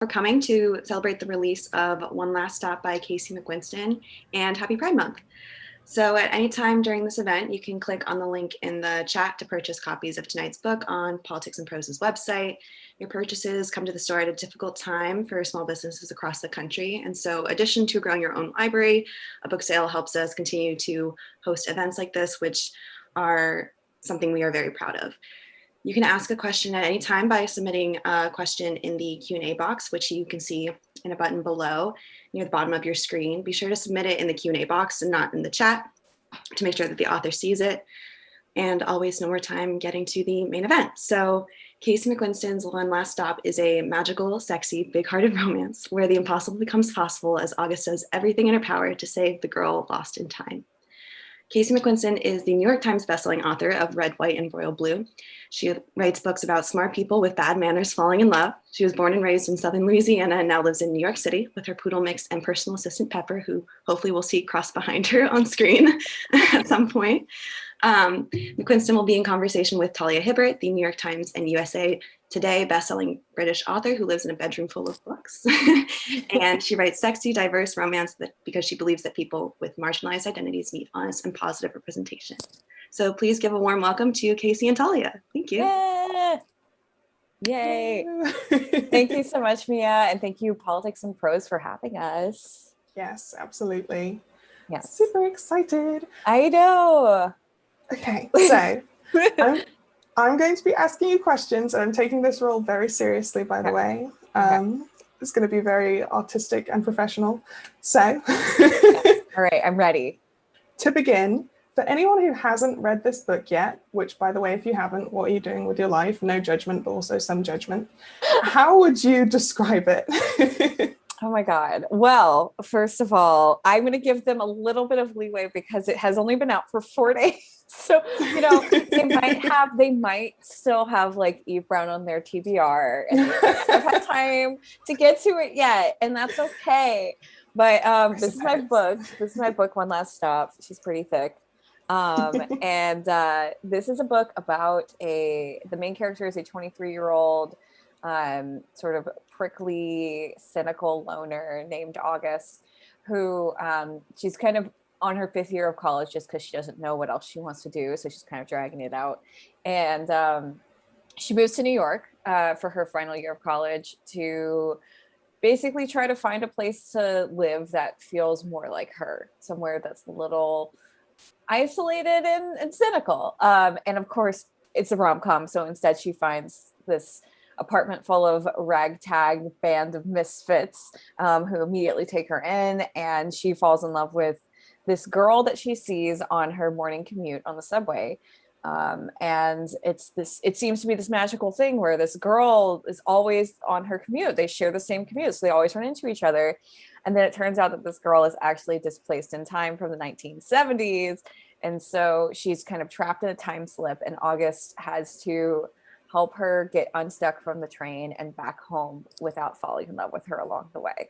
for coming to celebrate the release of One Last Stop by Casey McQuiston, and happy Pride Month. So at any time during this event, you can click on the link in the chat to purchase copies of tonight's book on Politics and Prose's website. Your purchases come to the store at a difficult time for small businesses across the country. And so addition to growing your own library, a book sale helps us continue to host events like this, which are something we are very proud of. You can ask a question at any time by submitting a question in the Q&A box, which you can see in a button below near the bottom of your screen. Be sure to submit it in the Q&A box and not in the chat to make sure that the author sees it. And I'll waste no more time getting to the main event. So Casey McQuiston's One Last Stop is a magical, sexy, big-hearted romance where the impossible becomes possible as August does everything in her power to save the girl lost in time. Casey McQuiston is the New York Times bestselling author of Red, White, and Royal Blue. She writes books about smart people with bad manners falling in love. She was born and raised in Southern Louisiana and now lives in New York City with her poodle mix and personal assistant Pepper, who hopefully we'll see cross behind her on screen at some point. McQuiston will be in conversation with Talia Hibbert, the New York Times and USA Today bestselling British author who lives in a bedroom full of books. And she writes sexy, diverse romance because she believes that people with marginalized identities need honest and positive representation. So please give a warm welcome to Casey and Talia. Thank you. Yeah. Yay. Thank you so much, Mia. And thank you, Politics and Prose, for having us. Yes, absolutely. Yes. Super excited. I know. Okay, so I'm going to be asking you questions, and I'm taking this role very seriously, by the way. It's going to be very artistic and professional. So, yes. All right, I'm ready. To begin, for anyone who hasn't read this book yet, which, by the way, if you haven't, what are you doing with your life? No judgment, but also some judgment. How would you describe it? Oh my God. Well, first of all, I'm going to give them a little bit of leeway because it has only been out for 4 days. So, you know, they might still have like Eve Brown on their TBR and they haven't had time to get to it yet. And that's okay. But this is my book. This is my book, One Last Stop. She's pretty thick. And this is a book about the main character is a 23-year-old sort of prickly, cynical loner named August, who she's kind of on her 5th year of college just because she doesn't know what else she wants to do. So she's kind of dragging it out. And she moves to New York for her final year of college to basically try to find a place to live that feels more like her, somewhere that's a little isolated and cynical. And of course, it's a rom-com. So instead she finds this apartment full of ragtag band of misfits who immediately take her in, and she falls in love with this girl that she sees on her morning commute on the subway. And it seems to be this magical thing where this girl is always on her commute. They share the same commute, so they always run into each other. And then it turns out that this girl is actually displaced in time from the 1970s. And so she's kind of trapped in a time slip, and August has to help her get unstuck from the train and back home without falling in love with her along the way.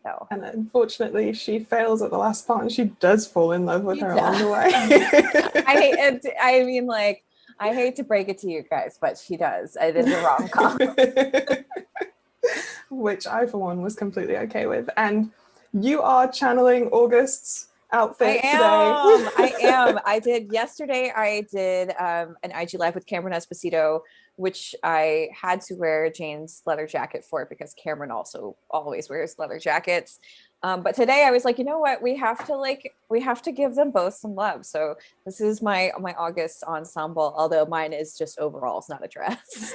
So. And unfortunately, she fails at the last part, and she does fall in love with her along the way. I hate to break it to you guys, but she does. It is a rom-com. Which I, for one, was completely okay with. And you are channeling August's outfit today. I am. I did an IG Live with Cameron Esposito, which I had to wear Jane's leather jacket for because Cameron also always wears leather jackets. But today I was like, you know what? We have to give them both some love. So this is my August ensemble, although mine is just overalls, not a dress.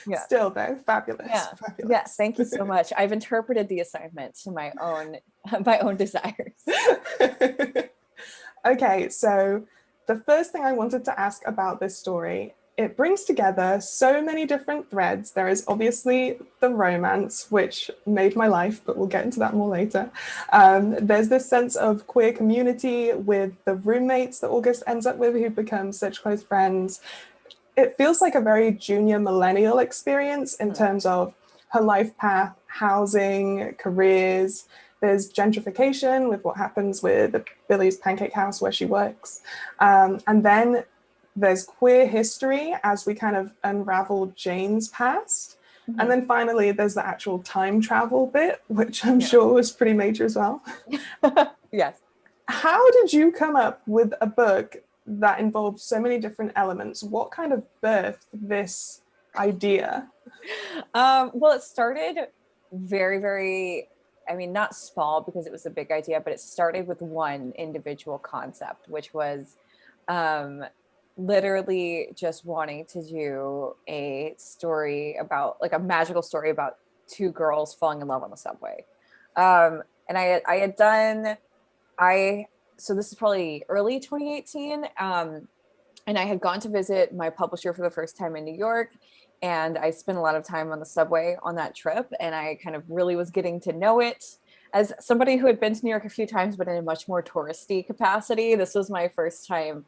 Yeah. Still though, fabulous. Yeah. Fabulous. Yes, thank you so much. I've interpreted the assignment to my own desires. Okay, so the first thing I wanted to ask about this story, it brings together so many different threads. There is obviously the romance, which made my life, but we'll get into that more later. There's this sense of queer community with the roommates that August ends up with, who become such close friends. It feels like a very junior millennial experience in terms of her life path, housing, careers. There's gentrification with what happens with Billy's Pancake House where she works. And then there's queer history as we kind of unravel Jane's past. And then finally, there's the actual time travel bit, which I'm sure was pretty major as well. Yes. How did you come up with a book that involved so many different elements? What kind of birthed this idea? Well, it started very, very, I mean, not small because it was a big idea, but it started with one individual concept, which was um, literally just wanting to do a story about, like, a magical story about two girls falling in love on the subway. And I had done, so this is probably early 2018. And I had gone to visit my publisher for the first time in New York. And I spent a lot of time on the subway on that trip. And I kind of really was getting to know it. As somebody who had been to New York a few times, but in a much more touristy capacity, this was my first time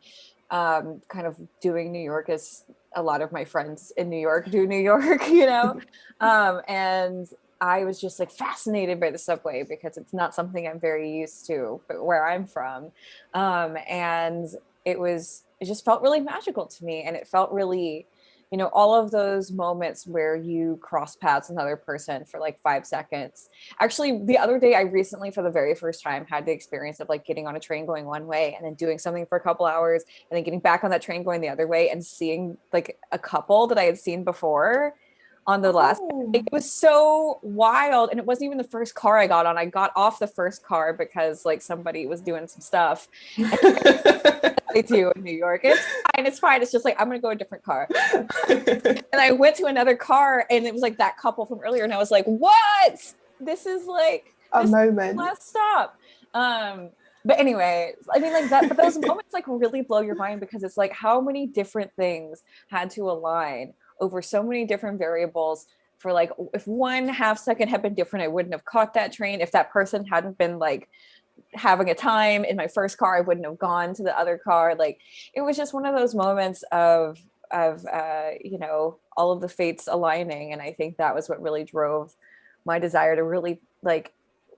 kind of doing New York, as a lot of my friends in New York do New York, you know? And I was just like fascinated by the subway because it's not something I'm very used to, but where I'm from. And it just felt really magical to me. And it felt really, you know, all of those moments where you cross paths with another person for like 5 seconds. Actually, the other day, I recently, for the very first time, had the experience of like getting on a train going one way and then doing something for a couple hours and then getting back on that train going the other way and seeing like a couple that I had seen before on the last. It was so wild. And it wasn't even the first car I got on. I got off the first car because like somebody was doing some stuff. They do in New York. And it's fine. It's just like, I'm going to go a different car. And I went to another car and it was like that couple from earlier. And I was like, what? This is like a moment. Last stop. But anyway, I mean like that, but those moments like really blow your mind because it's like how many different things had to align over so many different variables for like, if 1/2 second had been different, I wouldn't have caught that train. If that person hadn't been like having a time in my first car, I wouldn't have gone to the other car. Like it was just one of those moments of you know, all of the fates aligning. And I think that was what really drove my desire to really like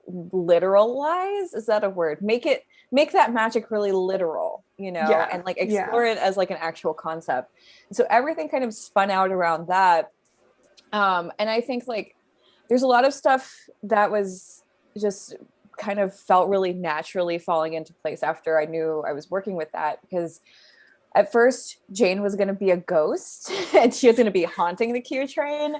literalize, is that a word? Make that magic really literal, you know, and like explore it as like an actual concept. So everything kind of spun out around that. And I think like there's a lot of stuff that was just kind of felt really naturally falling into place after I knew I was working with that, because at first Jane was going to be a ghost and she was going to be haunting the Q train.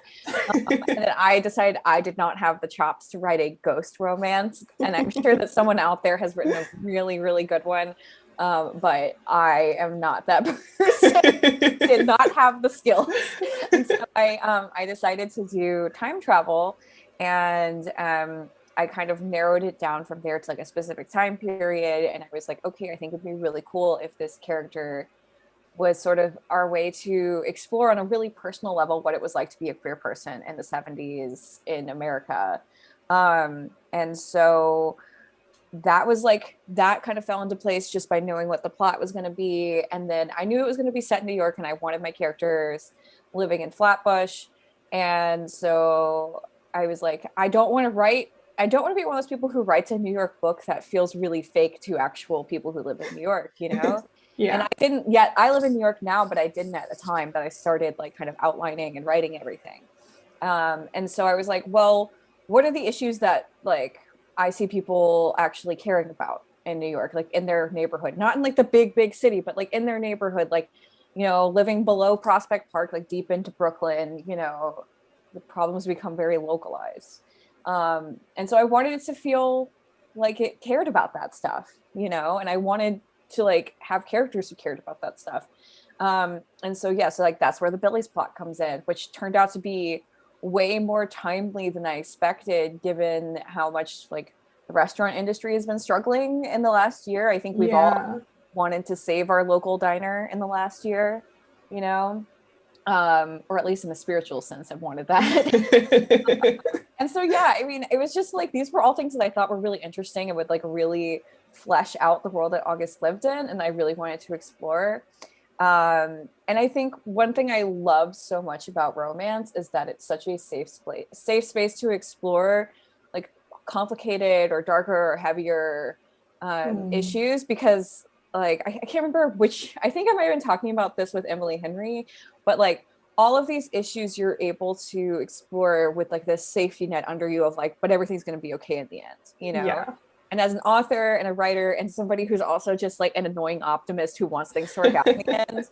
And then I decided I did not have the chops to write a ghost romance. And I'm sure that someone out there has written a really, really good one. But I am not that person. Did not have the skills. And so I decided to do time travel, and I kind of narrowed it down from there to like a specific time period. And I was like, okay, I think it'd be really cool if this character was sort of our way to explore on a really personal level what it was like to be a queer person in the 70s in America. And so that was like, that kind of fell into place just by knowing what the plot was going to be. And then I knew it was going to be set in New York and I wanted my characters living in Flatbush. And so I was like, I don't want to be one of those people who writes a New York book that feels really fake to actual people who live in New York, you know? And I didn't yet. I live in New York now, but I didn't at the time that I started like kind of outlining and writing everything. And so I was like, well, what are the issues that like I see people actually caring about in New York, like in their neighborhood, not in like the big city, but like in their neighborhood, like, you know, living below Prospect Park, like deep into Brooklyn, you know, the problems become very localized. And so I wanted it to feel like it cared about that stuff, you know, and I wanted to like have characters who cared about that stuff. And so, yeah, so like that's where the Billy's plot comes in, which turned out to be way more timely than I expected, given how much like the restaurant industry has been struggling in the last year. I think we've all wanted to save our local diner in the last year, you know, or at least in a spiritual sense, I've wanted that. And so, yeah, I mean, it was just like, these were all things that I thought were really interesting and would like really flesh out the world that August lived in. And I really wanted to explore. And I think one thing I love so much about romance is that it's such a safe space to explore like complicated or darker or heavier issues, because like, I can't remember which, I think I might have been talking about this with Emily Henry, but like all of these issues you're able to explore with like this safety net under you of like, but everything's going to be okay in the end, you know? Yeah. And as an author and a writer and somebody who's also just like an annoying optimist who wants things to work out in the end,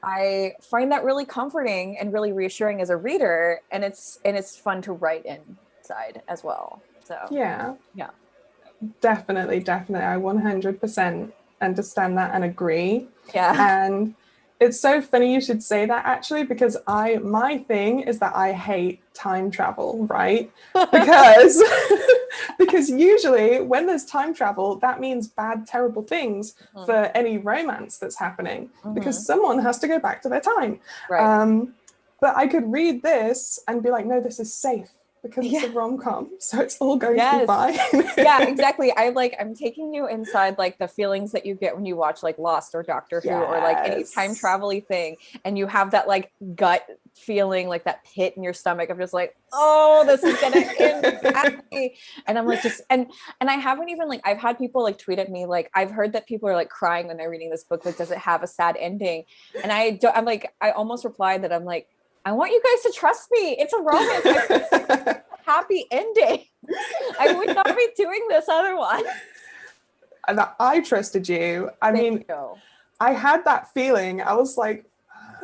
I find that really comforting and really reassuring as a reader. And it's fun to write inside as well. So Yeah. Yeah. Definitely. I 100% understand that and agree. Yeah. And it's so funny you should say that, actually, because my thing is that I hate time travel, right? Because because usually when there's time travel, that means bad, terrible things for any romance that's happening, because someone has to go back to their time. Right. But I could read this and be like, no, this is safe, because it's a rom-com, so it's all going to be fine. Yeah, exactly. I'm taking you inside like the feelings that you get when you watch like Lost or Doctor Who or like any time travel-y thing, and you have that like gut feeling, like that pit in your stomach of just like, oh, this is gonna end badly. And I'm like, just and I haven't even like, I've had people like tweet at me like, I've heard that people are like crying when they're reading this book, like, does it have a sad ending? And I almost replied that I'm like, I want you guys to trust me. It's a romance. Happy ending. I would not be doing this otherwise. And I trusted you. I I had that feeling. I was like,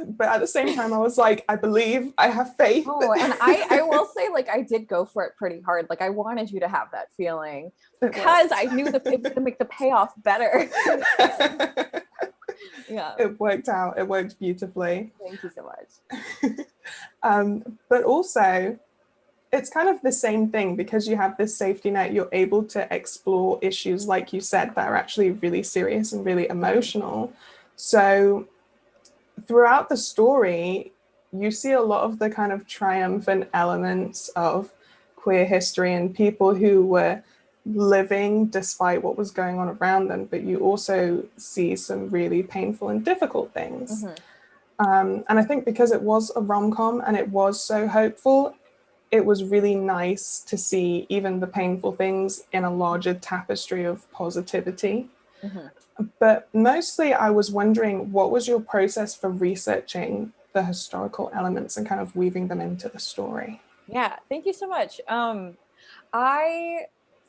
but at the same time, I was like, I believe, I have faith. Oh, and I will say, like, I did go for it pretty hard. Like, I wanted you to have that feeling because I knew that it was going to make the payoff better. Yeah. It worked out. It worked beautifully. Thank you so much. But also, it's kind of the same thing, because you have this safety net, you're able to explore issues, like you said, that are actually really serious and really emotional. So throughout the story, you see a lot of the kind of triumphant elements of queer history and people who were living despite what was going on around them, but you also see some really painful and difficult things. And I think because it was a rom-com and it was so hopeful, it was really nice to see even the painful things in a larger tapestry of positivity. But mostly I was wondering, what was your process for researching the historical elements and kind of weaving them into the story? Yeah, thank you so much.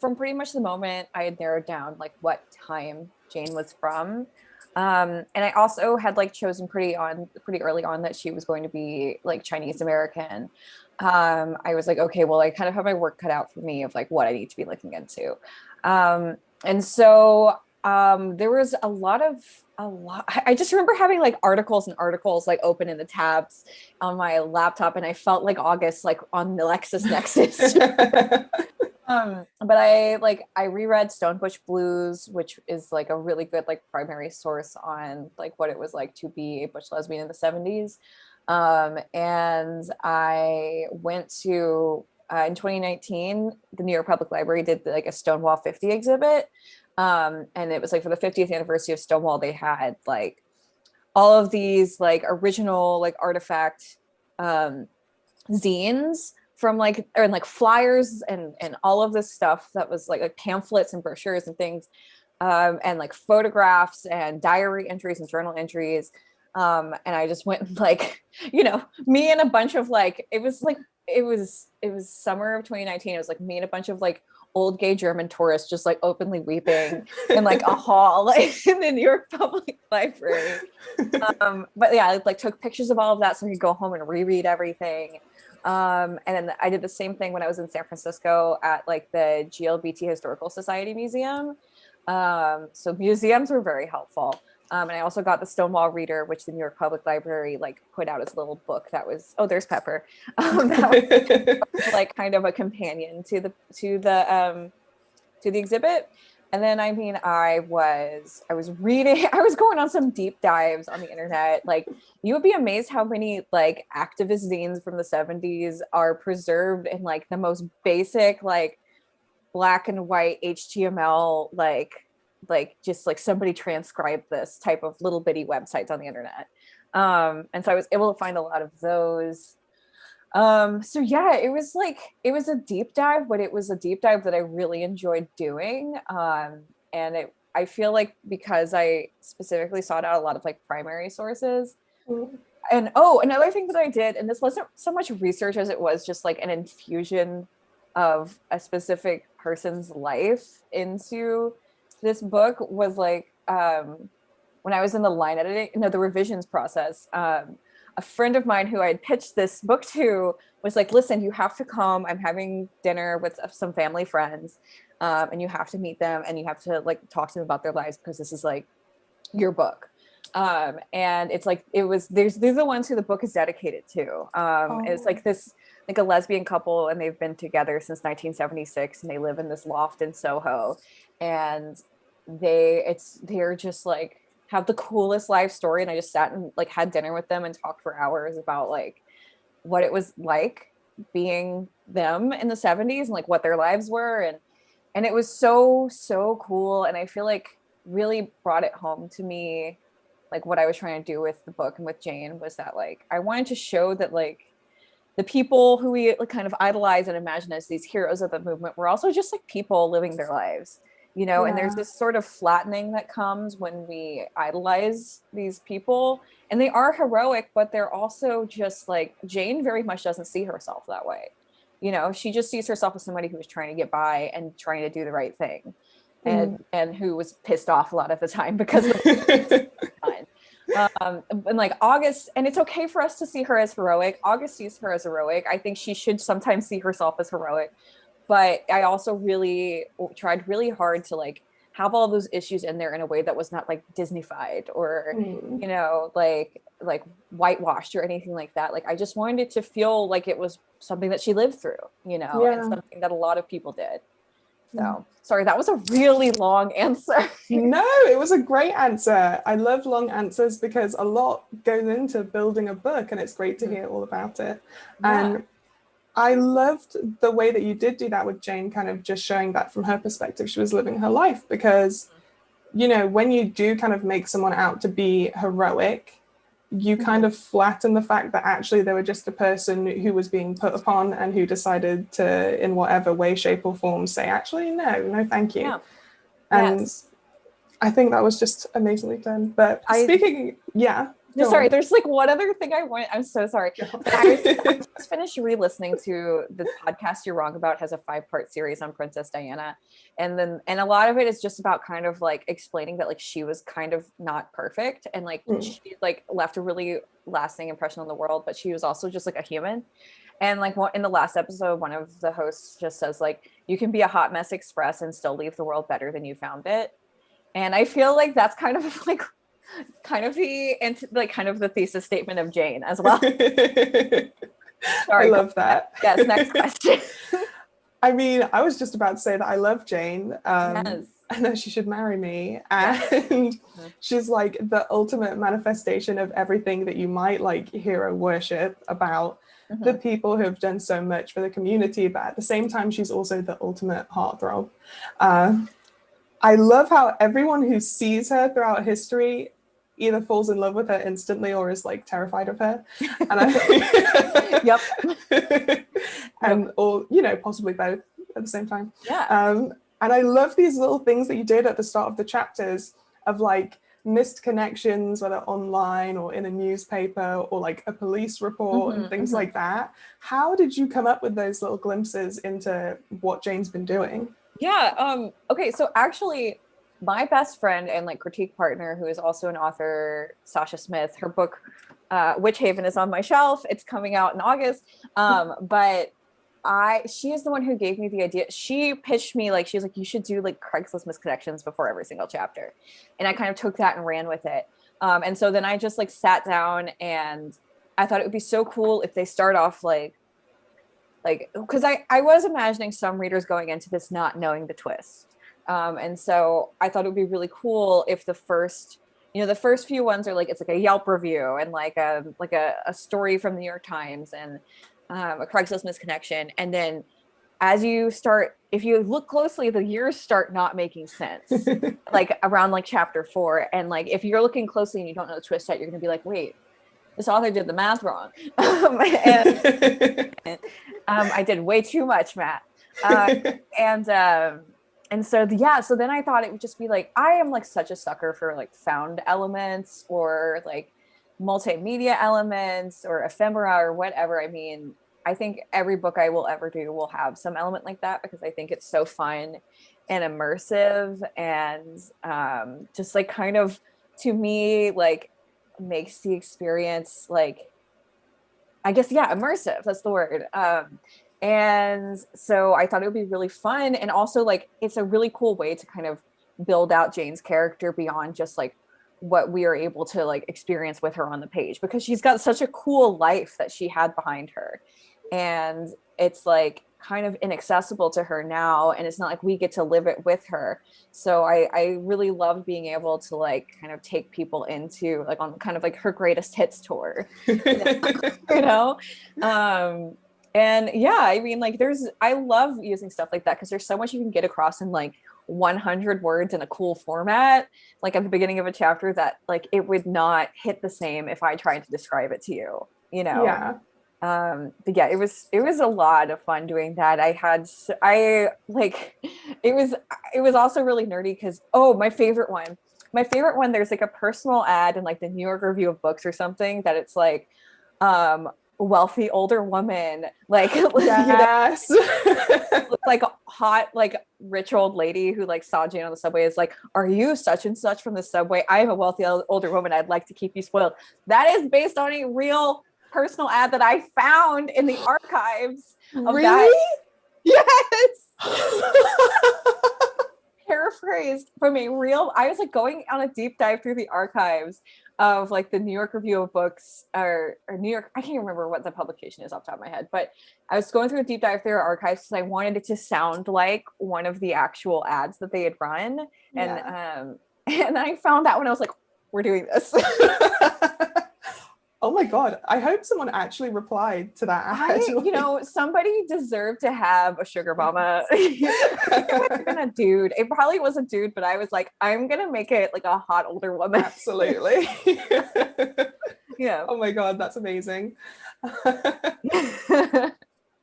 From pretty much the moment I had narrowed down like what time Jane was from, and I also had like chosen pretty early on that she was going to be like Chinese American. I was like, okay, well, I kind of have my work cut out for me of like what I need to be looking into. And so there was a lot. I just remember having like articles like open in the tabs on my laptop, and I felt like August, like on the LexisNexis. But I reread Stonebush Blues, which is like a really good like primary source on like what it was like to be a butch lesbian in the 70s. And I went to in 2019, the New York Public Library did like a Stonewall 50 exhibit. And it was like for the 50th anniversary of Stonewall, they had like all of these like original like artifact zines from like, or like flyers and all of this stuff that was like pamphlets and brochures and things, and like photographs and diary entries and journal entries. And I just went like, me and a bunch of like, it was summer of 2019. It was like me and a bunch of like old gay German tourists just like openly weeping in like a hall like in the New York Public Library. But yeah, I like took pictures of all of that so I could go home and reread everything. And then I did the same thing when I was in San Francisco at like the GLBT Historical Society Museum. So museums were very helpful. And I also got the Stonewall Reader, which the New York Public Library like put out as a little book that was, oh, there's Pepper. That was like kind of a companion to the exhibit. And then I was reading, I was going on some deep dives on the internet. Like, you would be amazed how many like activist zines from the 70s are preserved in like the most basic like black and white HTML like just like somebody transcribed this type of little bitty websites on the internet. And so I was able to find a lot of those. So yeah, it was a deep dive, but it was a deep dive that I really enjoyed doing. And I feel like because I specifically sought out a lot of like primary sources, And oh, another thing that I did, and this wasn't so much research as it was just like an infusion of a specific person's life into this book, was like when I was in the line editing, no, the revisions process, a friend of mine who I had pitched this book to was like, listen, you have to come. I'm having dinner with some family friends, and you have to meet them and you have to like talk to them about their lives because this is like your book. And it's like, these are the ones who the book is dedicated to. It's like this, like a lesbian couple, and they've been together since 1976, and they live in this loft in Soho, and they're just like, have the coolest life story. And I just sat and like had dinner with them and talked for hours about like what it was like being them in the 70s and like what their lives were. And it was so cool. And I feel like really brought it home to me, like what I was trying to do with the book and with Jane, was that like I wanted to show that like the people who we like kind of idolize and imagine as these heroes of the movement were also just like people living their lives, you know. And there's this sort of flattening that comes when we idolize these people, and they are heroic, but they're also just like, Jane very much doesn't see herself that way, you know. She just sees herself as somebody who was trying to get by and trying to do the right thing, and who was pissed off a lot of the time because of and like August, and it's okay for us to see her as heroic. August sees her as heroic. I think she should sometimes see herself as heroic, but I also really tried really hard to like have all those issues in there in a way that was not like Disneyfied or you know, like whitewashed or anything like that. Like I just wanted it to feel like it was something that she lived through, you know, and something that a lot of people did. So sorry, that was a really long answer. No, it was a great answer. I love long answers because a lot goes into building a book, and it's great to hear all about it. And I loved the way that you did do that with Jane, kind of just showing that from her perspective, she was living her life. Because, you know, when you do kind of make someone out to be heroic, you kind of flatten the fact that actually they were just a person who was being put upon and who decided to, in whatever way, shape or form, say, actually, no, thank you. And I think that was just amazingly done. But speaking, no, sorry, there's like one other thing I want. I'm so sorry. I just finished re-listening to the podcast You're Wrong About. Has a 5-part series on Princess Diana, and a lot of it is just about kind of like explaining that like she was kind of not perfect, and like she like left a really lasting impression on the world, but she was also just like a human. And like in the last episode, one of the hosts just says like, you can be a hot mess express and still leave the world better than you found it. And I feel like that's kind of like the thesis statement of Jane as well. Sorry, I love that. Yes, next question. I mean, I was just about to say that I love Jane. And that she should marry me. And she's like the ultimate manifestation of everything that you might like hero worship about the people who have done so much for the community. But at the same time, she's also the ultimate heartthrob. I love how everyone who sees her throughout history either falls in love with her instantly or is like terrified of her. And or, you know, possibly both at the same time. And I love these little things that you did at the start of the chapters of like missed connections, whether online or in a newspaper or like a police report and things like that. How did you come up with those little glimpses into what Jane's been doing? Okay, so actually my best friend and like critique partner, who is also an author, Sasha Smith, her book Witch Haven is on my shelf. It's coming out in August. But she is the one who gave me the idea. She pitched me, like, she was like, you should do like Craigslist misconnections before every single chapter. And I kind of took that and ran with it. And so then I just like sat down, and I thought it would be so cool if they start off like, because I was imagining some readers going into this not knowing the twist. And so I thought it would be really cool if the first few ones are like, it's like a Yelp review and like a story from the New York Times and a Craigslist misconnection. And then as you start, if you look closely, the years start not making sense, like around like chapter 4. And like, if you're looking closely and you don't know the twist yet, you're going to be like, wait, this author did the math wrong. I did way too much math. And so then I thought it would just be like, I am like such a sucker for like found elements or like multimedia elements or ephemera or whatever. I mean, I think every book I will ever do will have some element like that because I think it's so fun and immersive and just like kind of, to me, like makes the experience like, I guess, yeah, immersive. That's the word. And so I thought it would be really fun. And also like, it's a really cool way to kind of build out Jane's character beyond just like what we are able to like experience with her on the page, because she's got such a cool life that she had behind her. And it's like kind of inaccessible to her now. And it's not like we get to live it with her. So I really loved being able to like kind of take people into like on kind of like her greatest hits tour, you know? And yeah, I mean, like I love using stuff like that because there's so much you can get across in like 100 words in a cool format, like at the beginning of a chapter, that like it would not hit the same if I tried to describe it to you, you know? Yeah. But yeah, it was a lot of fun doing that. It was also really nerdy because, oh, my favorite one, there's like a personal ad in like the New York Review of Books or something that it's like, wealthy older woman, like, Yes. like a hot, like rich old lady who like saw Jane on the subway is like, are you such and such from the subway? I am a wealthy older woman. I'd like to keep you spoiled. That is based on a real personal ad that I found in the archives of Really? that. Yes. Paraphrased from a real, I was like going on a deep dive through the archives of like the New York Review of Books or New York, I can't remember what the publication is off the top of my head, but I was going through a deep dive through our archives because I wanted it to sound like one of the actual ads that they had run. And and I found that when I was like, we're doing this. Oh my God. I hope someone actually replied to that ad. You know, somebody deserved to have a sugar mama. It wasn't a dude. It probably was a dude, but I was like, I'm going to make it like a hot older woman. Absolutely. Yeah. Oh my God, that's amazing.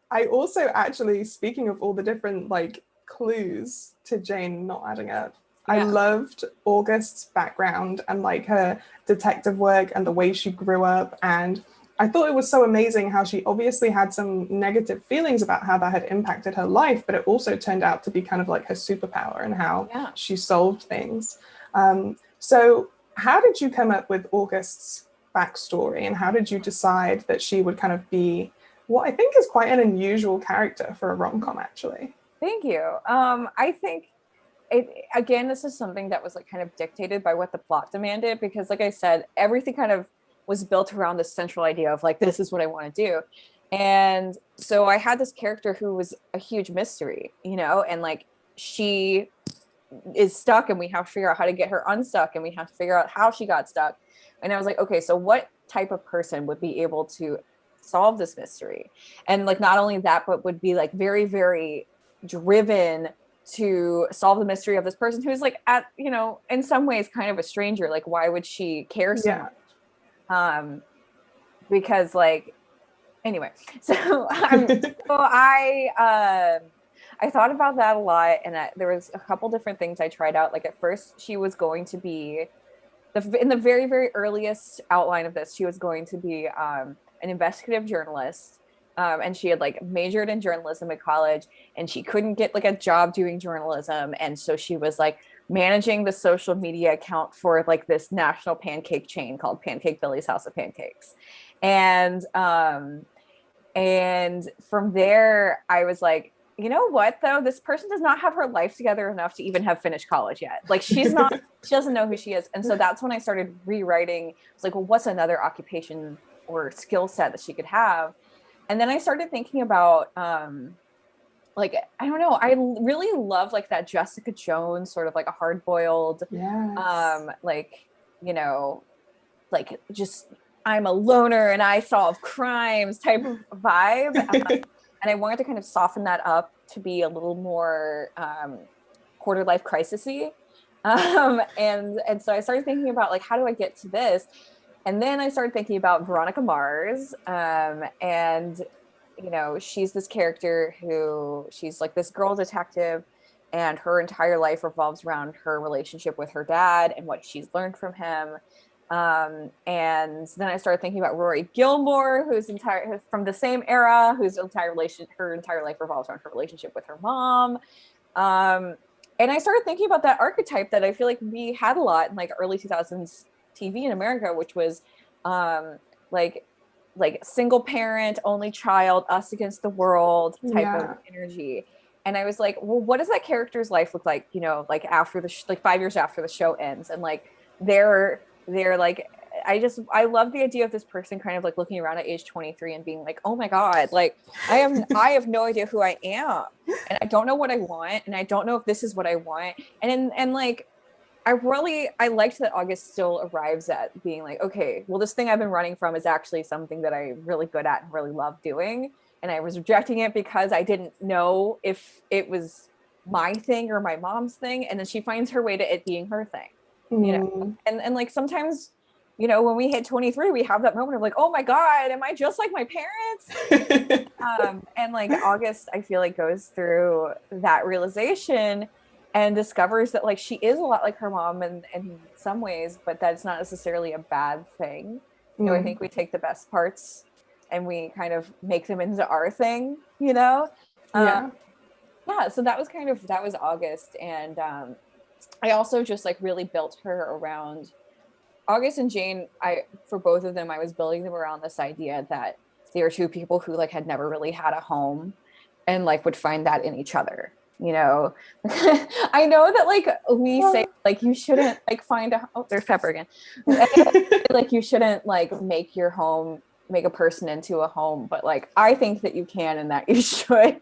I also actually, speaking of all the different like clues to Jane not adding up, I loved August's background and like her detective work and the way she grew up. And I thought it was so amazing how she obviously had some negative feelings about how that had impacted her life, but it also turned out to be kind of like her superpower and how she solved things. So how did you come up with August's backstory, and how did you decide that she would kind of be what I think is quite an unusual character for a rom-com, actually? Thank you. I think again, this is something that was like kind of dictated by what the plot demanded, because like I said, everything kind of was built around this central idea of like, this is what I want to do. And so I had this character who was a huge mystery, you know, and like she is stuck and we have to figure out how to get her unstuck, and we have to figure out how she got stuck. And I was like, okay, so what type of person would be able to solve this mystery? And like, not only that, but would be like very, very driven to solve the mystery of this person who's like at, you know, in some ways kind of a stranger. Like, why would she care so much? Because like, anyway, so I thought about that a lot, and there was a couple different things I tried out. Like at first, she was going to be in the very, very earliest outline of this, she was going to be an investigative journalist. And she had like majored in journalism at college, and she couldn't get like a job doing journalism. And so she was like managing the social media account for like this national pancake chain called Pancake Billy's House of Pancakes. And from there, I was like, you know what, though? This person does not have her life together enough to even have finished college yet. Like she doesn't know who she is. And so that's when I started rewriting. It's like, well, what's another occupation or skill set that she could have? And then I started thinking about, like, I don't know, I really love like that Jessica Jones sort of like a hard-boiled, like, you know, like just I'm a loner and I solve crimes type of vibe. And I wanted to kind of soften that up to be a little more quarter life crisis-y. And so I started thinking about like, how do I get to this? And then I started thinking about Veronica Mars. And, you know, she's this character who she's like this girl detective, and her entire life revolves around her relationship with her dad and what she's learned from him. And then I started thinking about Rory Gilmore, who's from the same era, her entire life revolves around her relationship with her mom. And I started thinking about that archetype that I feel like we had a lot in like early 2000s TV in America, which was like single parent, only child, us against the world type of energy. And I was like, well, what does that character's life look like, you know, like after like 5 years after the show ends? And like they're like, I love the idea of this person kind of like looking around at age 23 and being like, oh my God, like I have no idea who I am, and I don't know what I want, and I don't know if this is what I want. And like I liked that August still arrives at being like, okay, well, this thing I've been running from is actually something that I'm really good at and really love doing. And I was rejecting it because I didn't know if it was my thing or my mom's thing. And then she finds her way to it being her thing, you know? And like sometimes, you know, when we hit 23, we have that moment of like, oh my God, am I just like my parents? And like August, I feel like goes through that realization and discovers that like she is a lot like her mom in some ways, but that's not necessarily a bad thing. You know, I think we take the best parts and we kind of make them into our thing, you know? Yeah, so that was August. And I also just like really built her around August and Jane. For both of them, I was building them around this idea that they are two people who like had never really had a home and like would find that in each other. You know, I know that like we say like you shouldn't like find there's Pepper again. Like you shouldn't like make a person into a home, but like I think that you can and that you should.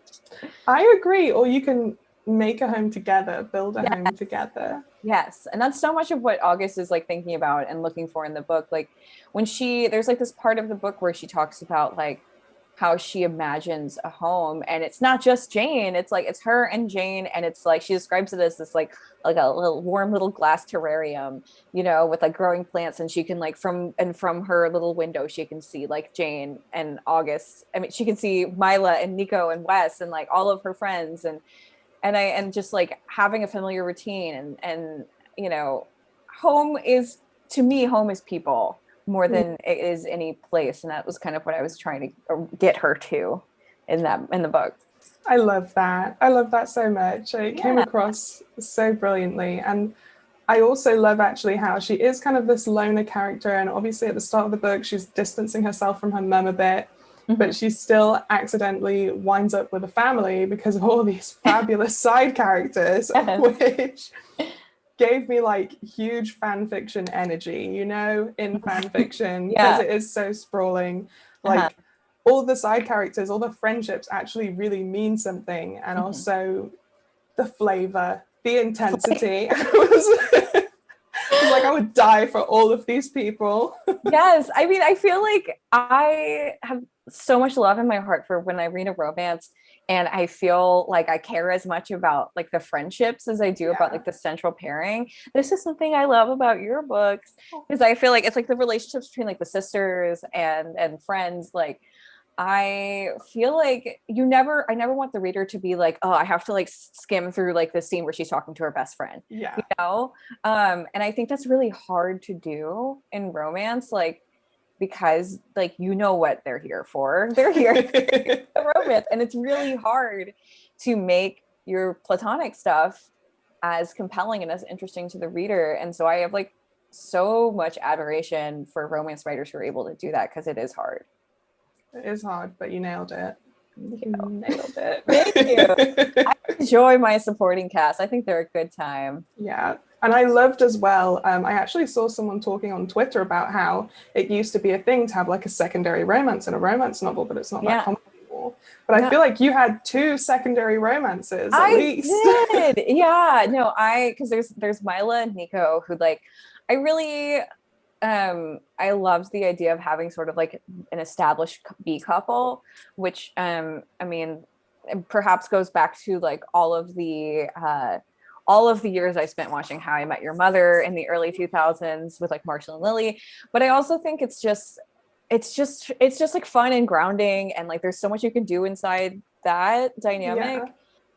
I agree. Or you can make a home together, build a home together. Yes. And that's so much of what August is like thinking about and looking for in the book. Like when there's like this part of the book where she talks about like how she imagines a home, and it's not just Jane, it's like it's her and Jane, and it's like she describes it as this like a little warm little glass terrarium, you know, with like growing plants, and she can like from her little window she can see like Jane and August. I mean, she can see Mila and Nico and Wes and like all of her friends, and just like having a familiar routine, and you know, home is people more than it is any place. And that was kind of what I was trying to get her to in the book. I love that so much. It came across so brilliantly. And I also love actually how she is kind of this loner character, and obviously at the start of the book she's distancing herself from her mum a bit, but she still accidentally winds up with a family because of all these fabulous side characters, which gave me like huge fan fiction energy, you know, in fan fiction, because it is so sprawling. Like all the side characters, all the friendships actually really mean something, and also the flavor, the intensity. It was like I would die for all of these people. Yes, I mean, I feel like I have so much love in my heart for when I read a romance, and I feel like I care as much about like the friendships as I do about like the central pairing. This is something I love about your books, because I feel like it's like the relationships between like the sisters and friends. Like I feel like I never want the reader to be like, oh, I have to like skim through like the scene where she's talking to her best friend. You know? And I think that's really hard to do in romance, like, because like, you know what they're here for. They're here for romance. And it's really hard to make your platonic stuff as compelling and as interesting to the reader. And so I have like so much admiration for romance writers who are able to do that, because it is hard. It is hard, but you nailed it. You nailed it. Thank you. I enjoy my supporting cast. I think they're a good time. Yeah. And I loved as well, I actually saw someone talking on Twitter about how it used to be a thing to have like a secondary romance in a romance novel, but it's not that common anymore. But I feel like you had 2 secondary romances at least. I did. Yeah. No, because there's Mila and Nico, who like, I really I loved the idea of having sort of like an established B couple, which I mean, perhaps goes back to like all of the years I spent watching How I Met Your Mother in the early 2000s with like Marshall and Lily. But I also think it's just like fun and grounding, and like there's so much you can do inside that dynamic.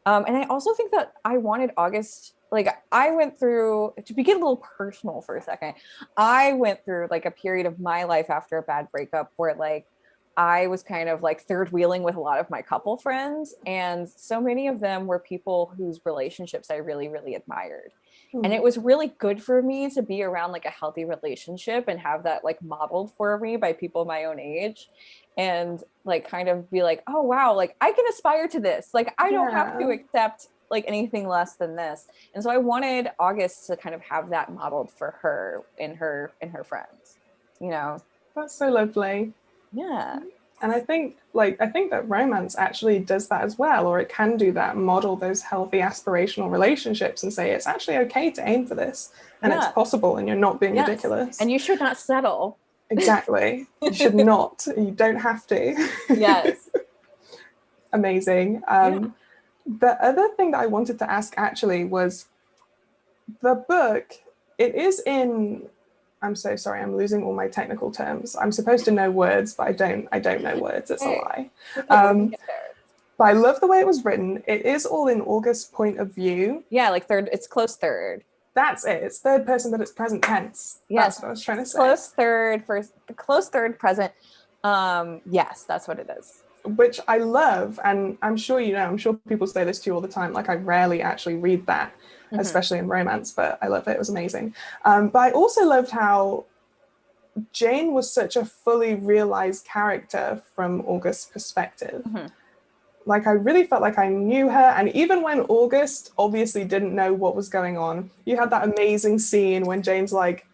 And I also think that I wanted August like I went through, to get a little personal for a second, I went through like a period of my life after a bad breakup where like I was kind of like third wheeling with a lot of my couple friends. And so many of them were people whose relationships I really, really admired. And it was really good for me to be around like a healthy relationship and have that like modeled for me by people my own age. And like kind of be like, oh wow, like I can aspire to this. Like I don't have to accept like anything less than this. And so I wanted August to kind of have that modeled for her in her friends, you know. That's so lovely. Yeah. And I think that romance actually does that as well, or it can do that, model those healthy aspirational relationships and say it's actually okay to aim for this and it's possible and you're not being ridiculous. And you should not settle. Exactly. You should not. You don't have to. Yes. Amazing. The other thing that I wanted to ask actually was the book, it is in, I'm so sorry, I'm losing all my technical terms. I'm supposed to know words, but I don't know words. It's a lie. But I love the way it was written. It is all in August's point of view. Yeah, like third, it's close third. That's it. It's third person, but it's present tense. Yes. That's what I was trying to say. Close third present. Yes, that's what it is. Which I love. And I'm sure you know, I'm sure people say this to you all the time. Like I rarely actually read that, especially in romance, but I love it. It was amazing. But I also loved how Jane was such a fully realized character from August's perspective. Like I really felt like I knew her. And even when August obviously didn't know what was going on, you had that amazing scene when Jane's like,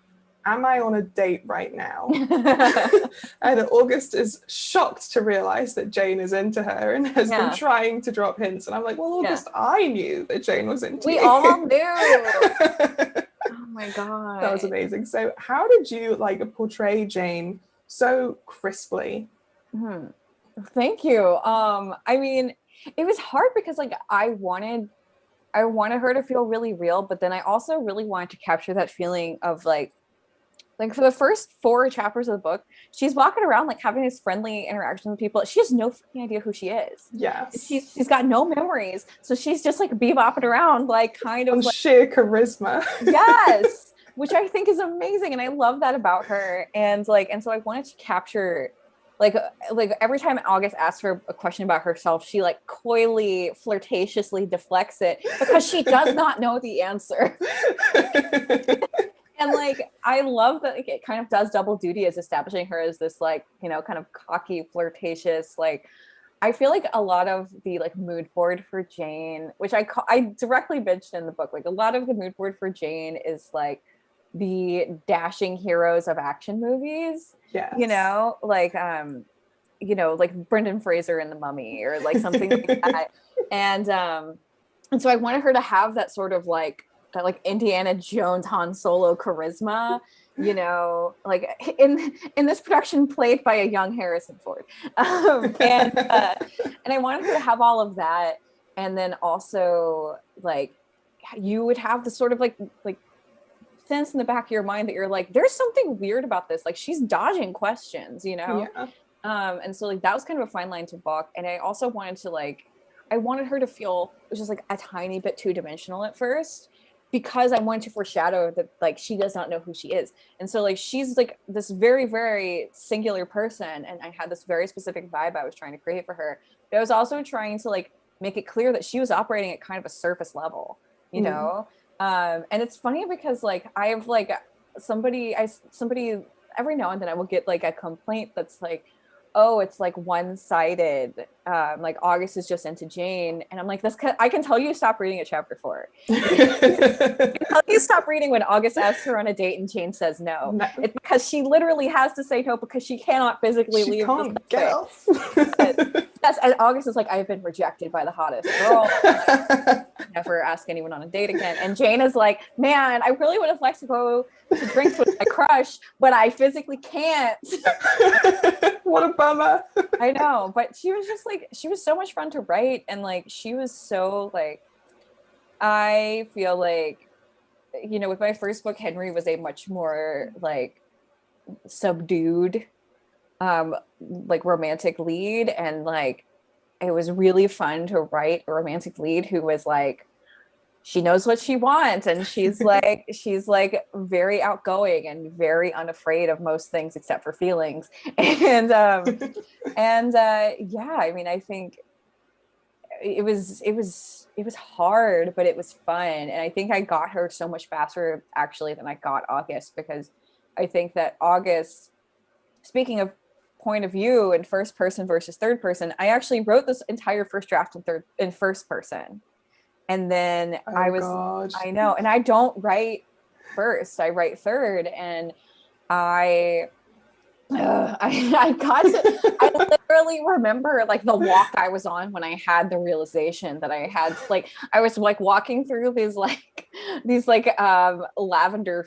am I on a date right now? And August is shocked to realize that Jane is into her and has been trying to drop hints. And I'm like, well, August, I knew that Jane was into you. We all knew. Oh my God. That was amazing. So how did you like portray Jane so crisply? Thank you. I mean, it was hard because like I wanted her to feel really real, but then I also really wanted to capture that feeling of like for the first 4 chapters of the book, she's walking around like having this friendly interaction with people. She has no freaking idea who she is. Yes. She's got no memories. So she's just like bebopping around, like kind of on like, sheer charisma. Yes. Which I think is amazing. And I love that about her. And so I wanted to capture like every time August asks her a question about herself, she like coyly, flirtatiously deflects it because she does not know the answer. And like, I love that like, it kind of does double duty as establishing her as this like, you know, kind of cocky, flirtatious, like, I feel like a lot of the like mood board for Jane, which I directly bitched in the book, like a lot of the mood board for Jane is like the dashing heroes of action movies. Yes. You know, like Brendan Fraser in The Mummy or like something like that. And so I wanted her to have that sort of like that like Indiana Jones Han Solo charisma, you know, like in this production played by a young Harrison Ford. And I wanted her to have all of that. And then also like you would have the sort of like sense in the back of your mind that you're like, there's something weird about this. Like she's dodging questions, you know? Yeah. And so like that was kind of a fine line to walk. And I also wanted to like, I wanted her to feel it was just like a tiny bit 2-dimensional at first, because I wanted to foreshadow that like she does not know who she is. And so like she's like this very, very singular person. And I had this very specific vibe I was trying to create for her. But I was also trying to like make it clear that she was operating at kind of a surface level, you know? And it's funny because like I have like somebody every now and then I will get like a complaint that's like, oh, it's like one-sided. Like August is just into Jane. And I'm like, I can tell you stop reading at chapter 4. I can tell you stop reading when August asks her on a date and Jane says no. It's because she literally has to say no because she cannot physically leave. She can't get off. Yes, and August is like, I've been rejected by the hottest girl. Never ask anyone on a date again. And Jane is like, man, I really would have liked to go to drinks with my crush, but I physically can't. What a bummer. I know, but she was just like, she was so much fun to write. And like, she was so like, I feel like, you know, with my first book, Henry was a much more like subdued, like romantic lead. And like, it was really fun to write a romantic lead who was like, she knows what she wants, and she's like very outgoing and very unafraid of most things except for feelings. And yeah, I mean, I think it was hard, but it was fun. And I think I got her so much faster actually than I got August, because I think that August, speaking of point of view and first person versus third person, I actually wrote this entire first draft in first person. And then God. I know, and I don't write first, I write third. And I I literally remember like the walk I was on when I had the realization that I had, like, I was like walking through these lavender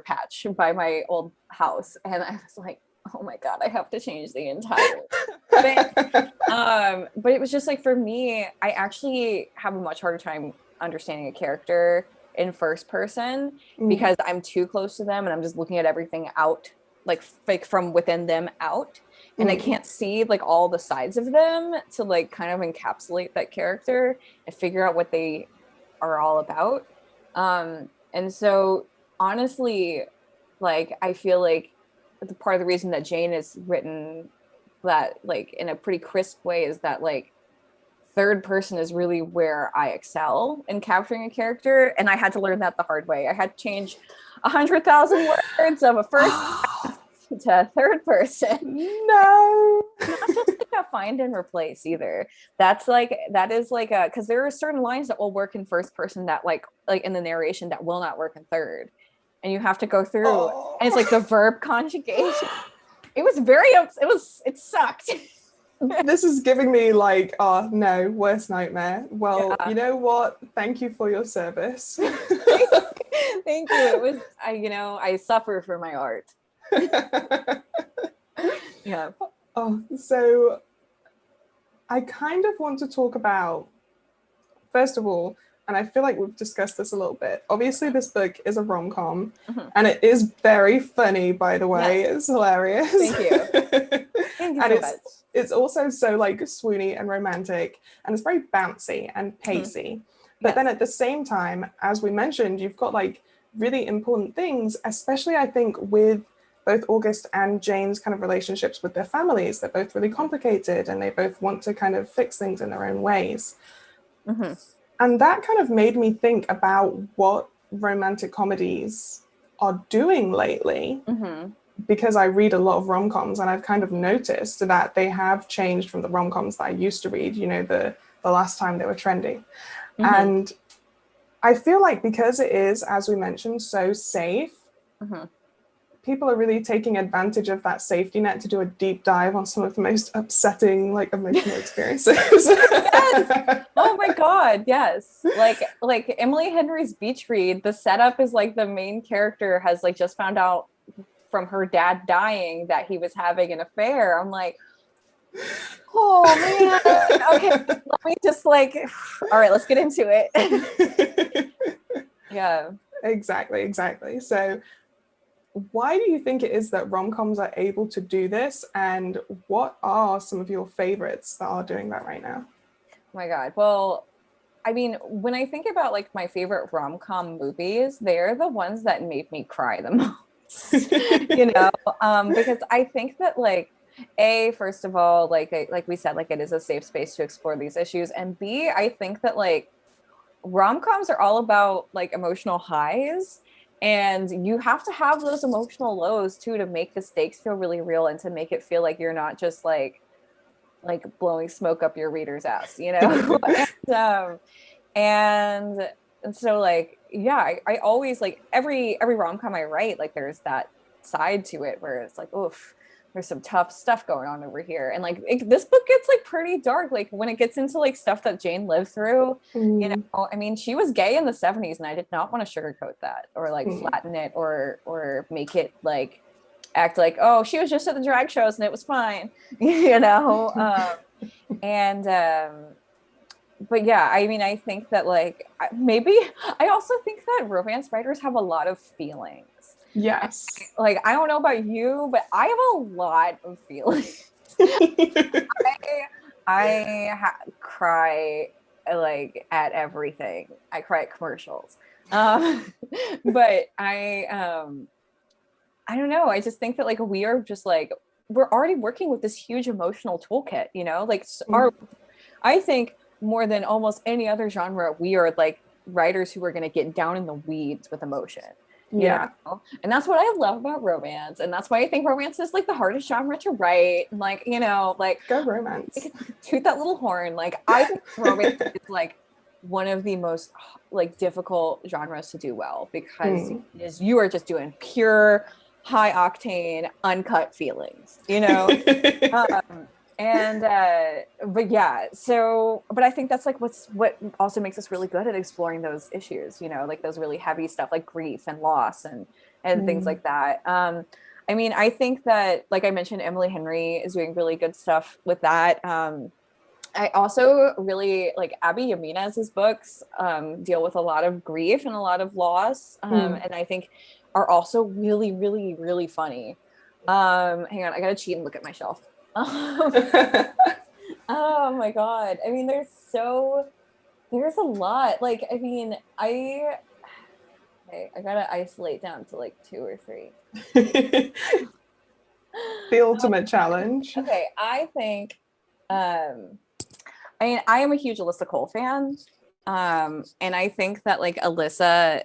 patch by my old house. And I was like, oh my God, I have to change the entire thing. But it was just like, for me, I actually have a much harder time understanding a character in first person because I'm too close to them and I'm just looking at everything out, like from within them out, and I can't see like all the sides of them to like kind of encapsulate that character and figure out what they are all about. And so honestly, like, I feel like the part of the reason that Jane is written that like in a pretty crisp way is that like third person is really where I excel in capturing a character. And I had to learn that the hard way. I had to change 100,000 words of a first to third person. No. Not just like a find and replace either. That is like a, because there are certain lines that will work in first person that like in the narration that will not work in third. And you have to go through, and it's like the verb conjugation. It sucked. This is giving me like, oh no, worst nightmare. Well, yeah. You know what? Thank you for your service. Thank you. It was, I suffer for my art. Yeah. Oh, so I kind of want to talk about, first of all, and I feel like we've discussed this a little bit. Obviously, this book is a rom-com, and it is very funny, by the way. Yes. It's hilarious. Thank you. Thank you so much. It's also so like swoony and romantic, and it's very bouncy and pacey. But then at the same time, as we mentioned, you've got like really important things, especially I think with both August and Jane's kind of relationships with their families. They're both really complicated, and they both want to kind of fix things in their own ways. And that kind of made me think about what romantic comedies are doing lately, because I read a lot of rom-coms, and I've kind of noticed that they have changed from the rom-coms that I used to read, the last time they were trendy. And I feel like because it is, as we mentioned, so safe, people are really taking advantage of that safety net to do a deep dive on some of the most upsetting, like, emotional experiences. Yes. Oh my God, yes. Like Emily Henry's Beach Read, the setup is like the main character has like just found out from her dad dying that he was having an affair. I'm like, oh man, okay, let me just like, all right, let's get into it. Yeah. Exactly. So why do you think it is that rom-coms are able to do this, and what are some of your favorites that are doing that right now? Oh my God. Well, I mean, when I think about like my favorite rom-com movies, they're the ones that made me cry the most, because I think that like, first of all, like we said, like it is a safe space to explore these issues. And B, I think that like rom-coms are all about like emotional highs, and you have to have those emotional lows too to make the stakes feel really real and to make it feel like you're not just like blowing smoke up your reader's ass, and so like, yeah, I always like every rom-com I write, like there's that side to it where it's like, oof, there's some tough stuff going on over here. And like this book gets like pretty dark, like when it gets into like stuff that Jane lived through. I mean, she was gay in the 70s, and I did not want to sugarcoat that or like flatten it or make it like act like, oh, she was just at the drag shows and it was fine, but yeah, I mean, I think that like maybe I also think that romance writers have a lot of feelings. Yes. Like, I don't know about you, but I have a lot of feelings. I cry like at everything. I cry at commercials. But I don't know. I just think that like we are just like we're already working with this huge emotional toolkit, you know? Like I think more than almost any other genre, we are like writers who are going to get down in the weeds with emotion. You know? And that's what I love about romance. And that's why I think romance is like the hardest genre to write. And like, you know, like go romance. Toot that little horn. Like I think romance is like one of the most like difficult genres to do well because you are just doing pure high octane uncut feelings, you know. But yeah, so but I think that's like what also makes us really good at exploring those issues, you know, like those really heavy stuff like grief and loss and things like that. I mean, I think that, like I mentioned, Emily Henry is doing really good stuff with that. I also really like Abby Jimenez's books deal with a lot of grief and a lot of loss, and I think are also really, really, really funny. Hang on, I gotta cheat and look at my shelf. Oh my god. I mean, there's a lot. Like, I mean, I gotta isolate down to like 2 or 3. The ultimate challenge. Okay, I think I mean, I am a huge Alyssa Cole fan. And I think that like Alyssa,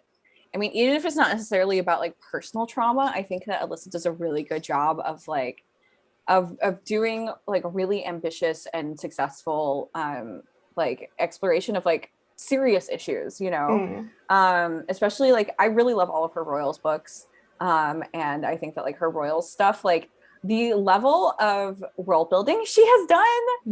I mean, even if it's not necessarily about like personal trauma, I think that Alyssa does a really good job of like of doing like really ambitious and successful like exploration of like serious issues, you know. Especially like I really love all of her Royals books. And I think that like her Royals stuff, like the level of world building she has done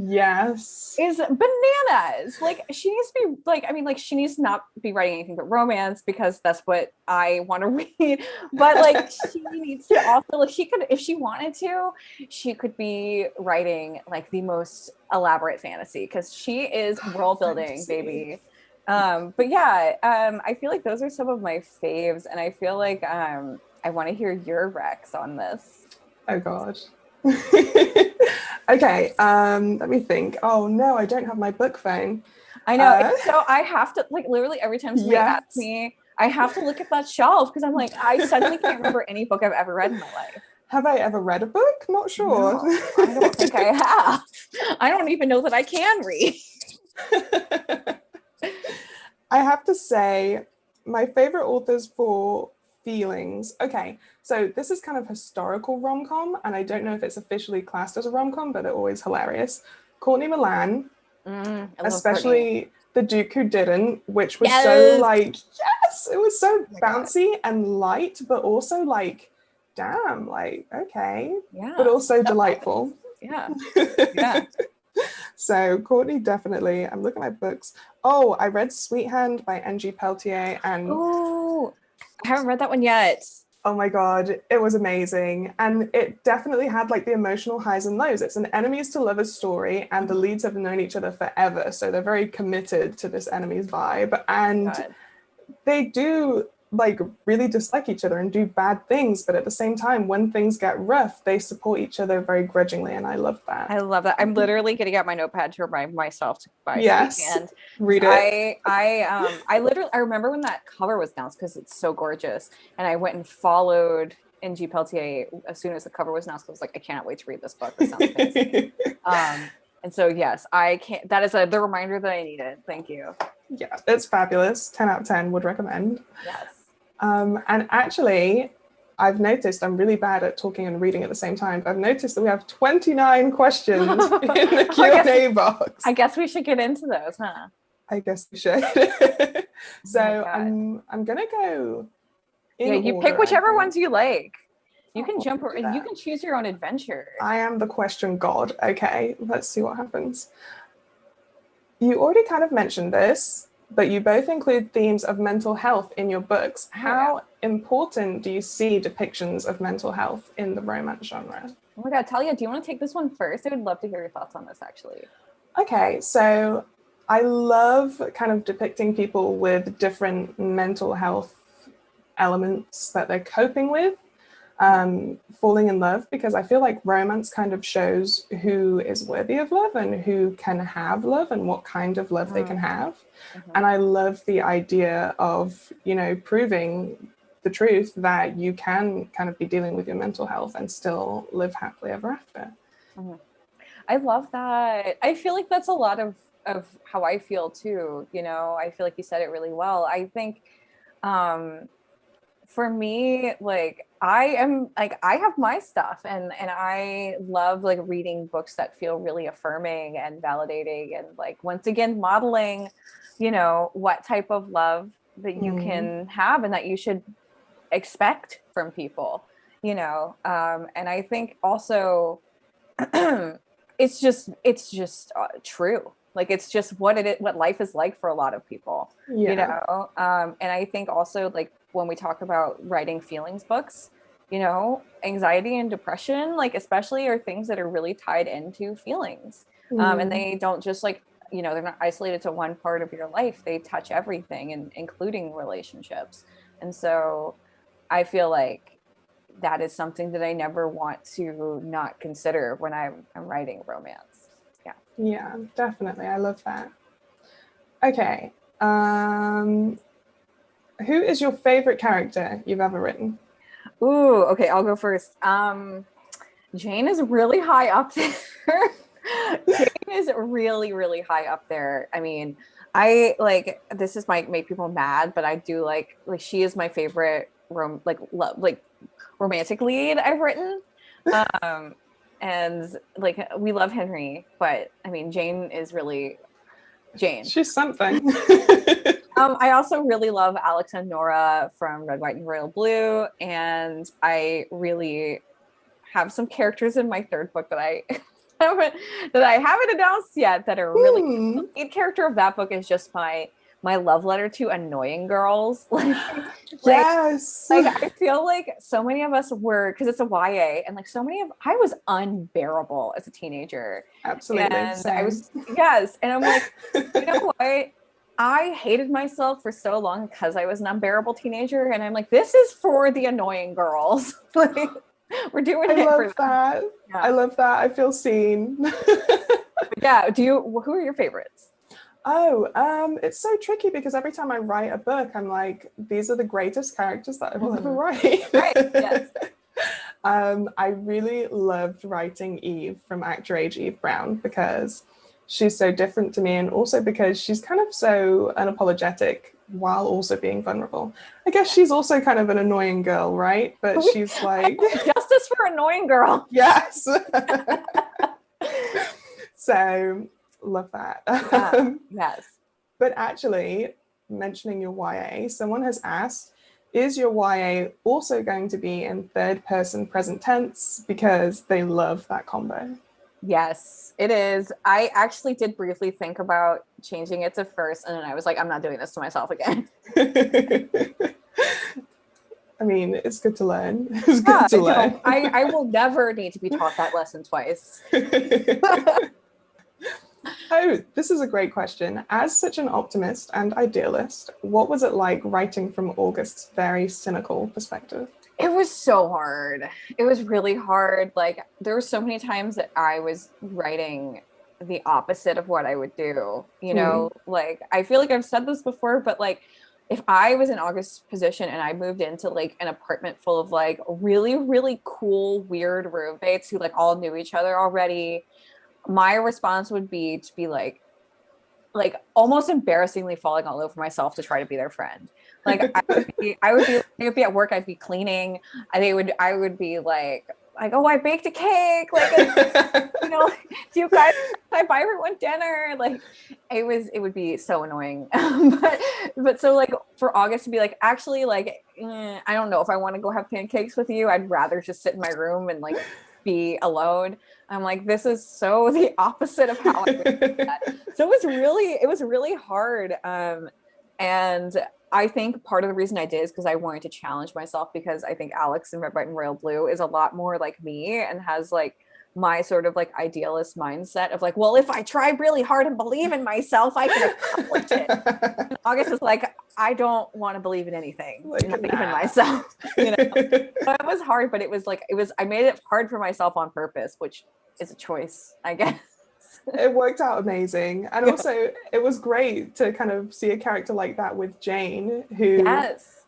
is bananas. Like she needs to be like, I mean, like she needs to not be writing anything but romance because that's what I want to read. But like she needs to also like she could, if she wanted to, she could be writing like the most elaborate fantasy because she is world building, baby. But yeah, I feel like those are some of my faves, and I feel like I want to hear your recs on this. Oh god. Okay, let me think. Oh no, I don't have my book phone. I know. So I have to like literally every time somebody asks me, I have to look at that shelf because I'm like, I suddenly can't remember any book I've ever read in my life. Have I ever read a book? Not sure. No, I don't think I have. I don't even know that I can read. I have to say, my favorite authors for feelings. Okay, so this is kind of historical rom-com, and I don't know if it's officially classed as a rom-com, but they're always hilarious. Courtney Milan, especially The Duke Who Didn't, which was so like, it was so bouncy and light, but also like, damn, like, okay, but also delightful. So Courtney, definitely. I'm looking at my books. Oh, I read Sweet Hand by N.G. Peltier, and I haven't read that one yet. Oh my god, it was amazing. And it definitely had like the emotional highs and lows. It's an enemies to lovers story, and the leads have known each other forever. So they're very committed to this enemies vibe. And they do like really dislike each other and do bad things. But at the same time, when things get rough, they support each other very grudgingly. And I love that. I love that. I'm literally getting out my notepad to remind myself to buy and read it. I remember when that cover was announced because it's so gorgeous. And I went and followed N.G. Peltier as soon as the cover was announced. I was like, I cannot wait to read this book. This sounds fancy. And so, yes, I can't. That is the reminder that I needed. Thank you. Yeah, it's fabulous. 10 out of 10 would recommend. Yes. And actually, I've noticed I'm really bad at talking and reading at the same time. I've noticed that we have 29 questions in the Q&A box. I guess we should get into those, huh? I guess we should. So I'm gonna go. You pick whichever ones you like. You can jump or you can choose your own adventure. I am the question god. Okay, let's see what happens. You already kind of mentioned this, but you both include themes of mental health in your books. How important do you see depictions of mental health in the romance genre? Oh my god, Talia, do you want to take this one first? I would love to hear your thoughts on this, actually. Okay, so I love kind of depicting people with different mental health elements that they're coping with. falling in love, because I feel like romance kind of shows who is worthy of love and who can have love and what kind of love they can have. And I love the idea of, you know, proving the truth that you can kind of be dealing with your mental health and still live happily ever after. I love that. I feel like that's a lot of how I feel too. You know, I feel like you said it really well. I think for me, like I have my stuff and I love like reading books that feel really affirming and validating and like once again modeling, you know, what type of love that you can have and that you should expect from people, you know. And I think also it's just true. Like it's just what life is like for a lot of people, you know. And I think also like when we talk about writing feelings books, you know, anxiety and depression, like especially are things that are really tied into feelings. And they don't just like, you know, they're not isolated to one part of your life. They touch everything, and including relationships. And so I feel like that is something that I never want to not consider when I'm writing romance. Yeah, definitely. I love that. Okay. Who is your favorite character you've ever written? Ooh, okay, I'll go first. Jane is really high up there. Jane is really, really high up there. I mean, I like, this is might make people mad, but I do like she is my favorite romantic lead I've written. And like we love Henry, but I mean Jane is really Jane. She's something. I also really love Alex and Nora from Red, White, and Royal Blue, and I really have some characters in my third book that I haven't announced yet that are really the lead character of that book is just my love letter to annoying girls. Yes. Like I feel like so many of us were, because it's a YA, and like I was unbearable as a teenager. Absolutely. And same. I was, yes. And I'm like, you know what? I hated myself for so long because I was an unbearable teenager. And I'm like, this is for the annoying girls. Like we're doing it for that. Yeah. I love that. I feel seen. Yeah. Who are your favorites? Oh, it's so tricky because every time I write a book, I'm like, these are the greatest characters that I will ever write. Right, yes. I really loved writing Eve from Actor Age Eve Brown because she's so different to me, and also because she's kind of so unapologetic while also being vulnerable. I guess she's also kind of an annoying girl, right? But she's like... Justice for annoying girl. Yes. So... love that. Yes. But actually, mentioning your YA, someone has asked, is your YA also going to be in third person present tense? Because they love that combo. Yes, it is. I actually did briefly think about changing it to first, and then I was like, I'm not doing this to myself again. I mean, it's good to learn. It's good to learn. I will never need to be taught that lesson twice. Oh, this is a great question. As such an optimist and idealist, what was it like writing from August's very cynical perspective? It was so hard. It was really hard. Like there were so many times that I was writing the opposite of what I would do. You know, like I feel like I've said this before, but like if I was in August's position and I moved into like an apartment full of like really, really cool, weird roommates who like all knew each other already, my response would be to be like almost embarrassingly falling all over myself to try to be their friend. Like they would be at work, I'd be cleaning, and I would be like, oh, I baked a cake. Like, you know, do you guys, I buy everyone dinner? Like it would be so annoying. but so like for August to be like, actually like, I don't know if I want to go have pancakes with you. I'd rather just sit in my room and like be alone. I'm like, this is so the opposite of how I would do that. So it was really hard. And I think part of the reason I did is because I wanted to challenge myself, because I think Alex in Red, White, and Royal Blue is a lot more like me and has like my sort of like idealist mindset of like, well, if I try really hard and believe in myself, I can accomplish it. And August is like, I don't want to believe in anything, Like, not nah. even myself. You know, but it was hard, but it was like I made it hard for myself on purpose, which is a choice, I guess. It worked out amazing, and also it was great to kind of see a character like that with Jane, who Yes.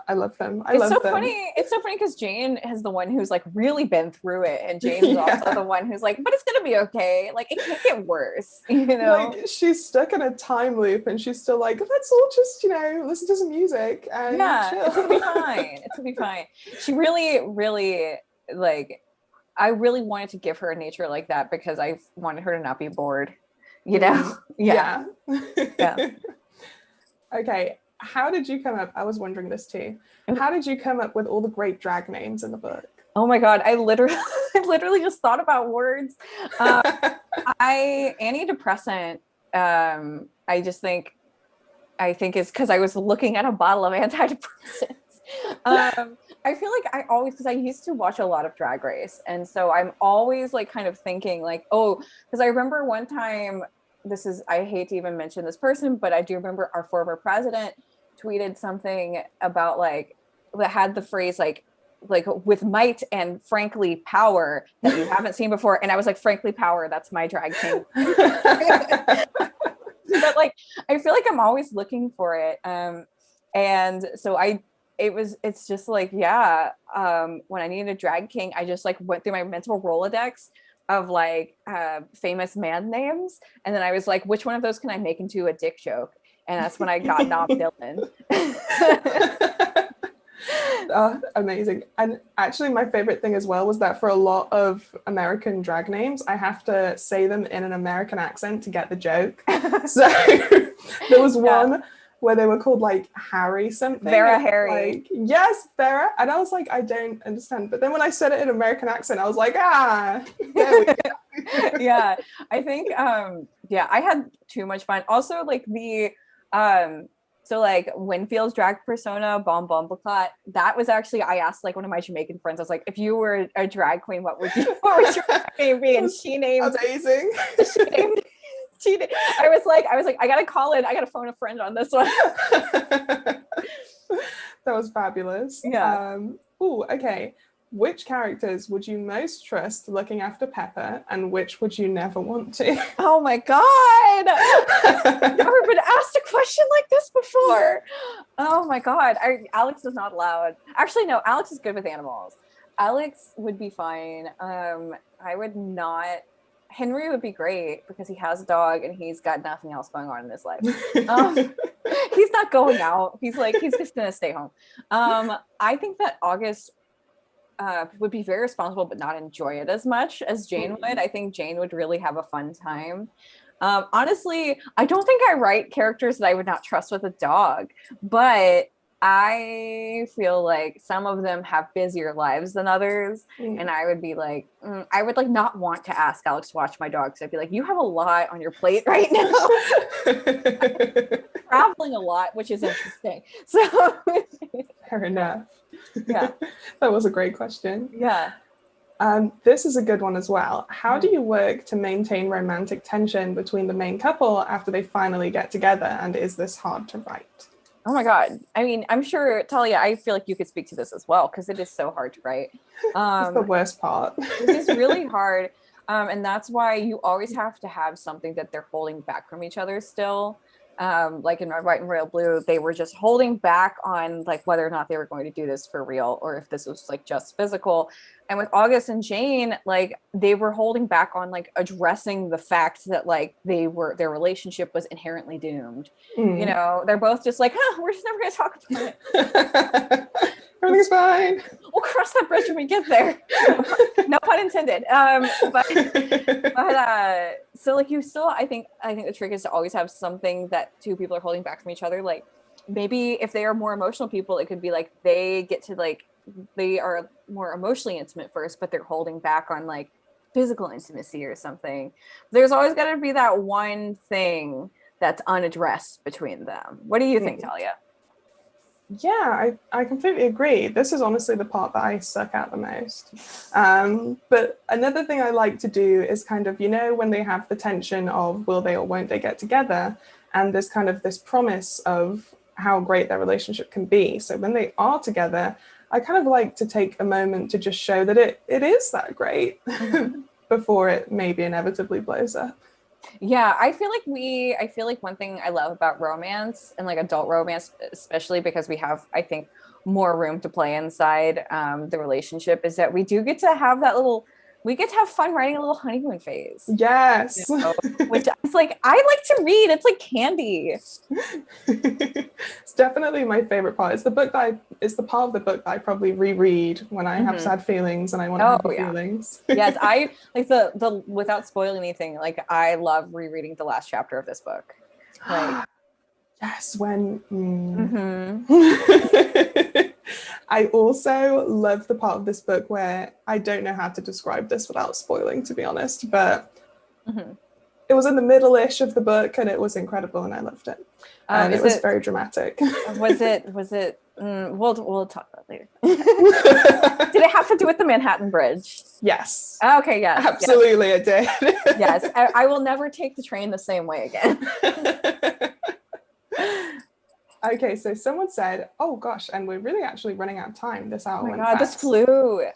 I love them. It's so funny. It's so funny because Jane is the one who's like really been through it, and Jane's Yeah. also the one who's like, but it's gonna be okay. Like it can't get worse, you know. Like she's stuck in a time loop, and she's still like, let's all just, you know, listen to some music and chill. It's gonna be fine. It's gonna be fine. She really, really like. I really wanted to give her a nature like that because I wanted her to not be bored, you know. Yeah. Okay. How did you come up? I was wondering this too. How did you come up with all the great drag names in the book? Oh my God. I literally just thought about words. Antidepressant. I think it's because I was looking at a bottle of antidepressants. I feel like I always, because I used to watch a lot of Drag Race. And so I'm always like kind of thinking like, oh, because I remember one time, I hate to even mention this person, but I do remember our former president tweeted something about like, that had the phrase like with might and frankly power that you haven't seen before. And I was like, frankly power, that's my drag king. But like, I feel like I'm always looking for it. And so it's just like, when I needed a drag king, I just like went through my mental Rolodex of like famous man names. And then I was like, which one of those can I make into a dick joke? And that's when I got Bob Dylan. Amazing. And actually my favorite thing as well was that for a lot of American drag names, I have to say them in an American accent to get the joke. So there was one where they were called like Harry something. Vera Harry. Like, yes, Vera. And I was like, I don't understand. But then when I said it in an American accent, I was like, there we go. Yeah, I think, I had too much fun. Also, like so like Winfield's drag persona, Bomb Bombaclat, that was actually, I asked like one of my Jamaican friends, I was like, if you were a drag queen, what would your name be? And she named amazing. I was like, I gotta call in, I gotta phone a friend on this one. That was fabulous. Yeah. Okay. Which characters would you most trust looking after Pepper, and which would you never want to? Oh my God. I've never been asked a question like this before. Oh my God. Alex is not allowed. Actually, no, Alex is good with animals. Alex would be fine. I would not. Henry would be great because he has a dog and he's got nothing else going on in his life. He's not going out. He's just gonna stay home. I think that August would be very responsible but not enjoy it as much as Jane would. I think Jane would really have a fun time. Honestly, I don't think I write characters that I would not trust with a dog, but I feel like some of them have busier lives than others. And I would be like, I would like not want to ask Alex to watch my dog. So I'd be like, you have a lot on your plate right now. Traveling a lot, which is interesting. So fair enough. Yeah. That was a great question. Yeah. This is a good one as well. How do you work to maintain romantic tension between the main couple after they finally get together? And is this hard to write? Oh my God. I mean, I'm sure, Talia, I feel like you could speak to this as well because it is so hard to write. It's the worst part. It is really hard. And that's why you always have to have something that they're holding back from each other still. Like in Red, White, and Royal Blue, they were just holding back on like whether or not they were going to do this for real or if this was like just physical. And with August and Jane, like they were holding back on like addressing the fact that like their relationship was inherently doomed. You know, they're both just like, we're just never going to talk about it. Everything's fine. We'll cross that bridge when we get there. No pun intended. But so like you still, I think the trick is to always have something that two people are holding back from each other. Like maybe if they are more emotional people, it could be like they get to like, they are more emotionally intimate first, but they're holding back on like physical intimacy or something. There's always got to be that one thing that's unaddressed between them. What do you think, Talia? Yeah, I completely agree. This is honestly the part that I suck at the most. But another thing I like to do is kind of, you know, when they have the tension of will they or won't they get together, and there's kind of this promise of how great their relationship can be. So when they are together, I kind of like to take a moment to just show that it is that great before it maybe inevitably blows up. Yeah, I feel like one thing I love about romance and like adult romance, especially because we have, I think, more room to play inside the relationship, is that we do get to have we get to have fun writing a little honeymoon phase. Yes. You know, which is like, I like to read. It's like candy. It's definitely my favorite part. It's the part of the book that I probably reread when I have sad feelings and I want happy feelings. Yes, I like the without spoiling anything, like I love rereading the last chapter of this book. Like yes, when I also love the part of this book where I don't know how to describe this without spoiling, to be honest, but it was in the middle-ish of the book and it was incredible and I loved it. And it was very dramatic. Was it we'll talk about it later. Did it have to do with the Manhattan Bridge? Yes. Okay, yes. Absolutely it did. Yes. I will never take the train the same way again. Okay, so someone said, oh gosh, and we're really actually running out of time. This hour went God, fast. this flew.